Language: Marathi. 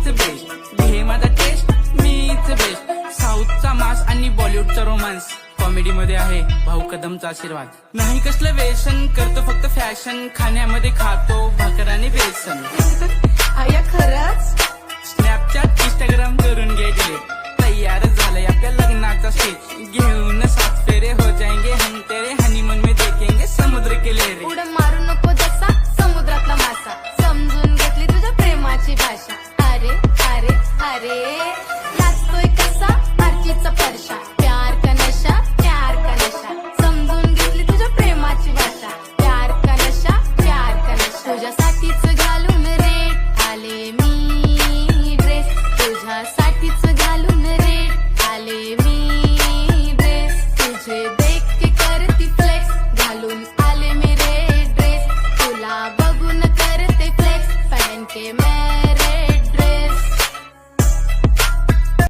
मीच बेस्ट, घे माझा टेस्ट मीच बेस्ट. साऊथचा मास आणि बॉलिवूडचा रोमांस, कॉमेडी मध्ये आहे भाऊ कदमचा आशीर्वाद. नाही कसलं व्यसन, करतो फक्त फॅशन, खाण्यामध्ये खातो भाकर आणि बेसन. आया खरंच स्नॅपचॅट इंस्टाग्राम करून घे डिलीट, तयार झालंय आपल्या लग्नाचा स्टेज. घेऊन 7 फेरे हो जाएंगे हम तेरे, हनीमून में देखेंगे समुद्र के लहरे. उड्या मारू नको जसा समुद्रातला मासा, समजून घेतली तुझ्या प्रेमाची भाषा. अरे अरे अरे लाजतोय कसा आरतीचा परशा, प्यार का नशा प्यार का नशा. समजून घेतली तुझ्या प्रेमाची भाषा, प्यार का नशा प्यार का नशा. तुझ्यासाठीच घालून रेट आले मी ड्रेस, तुझ्यासाठीच घालून रेट आले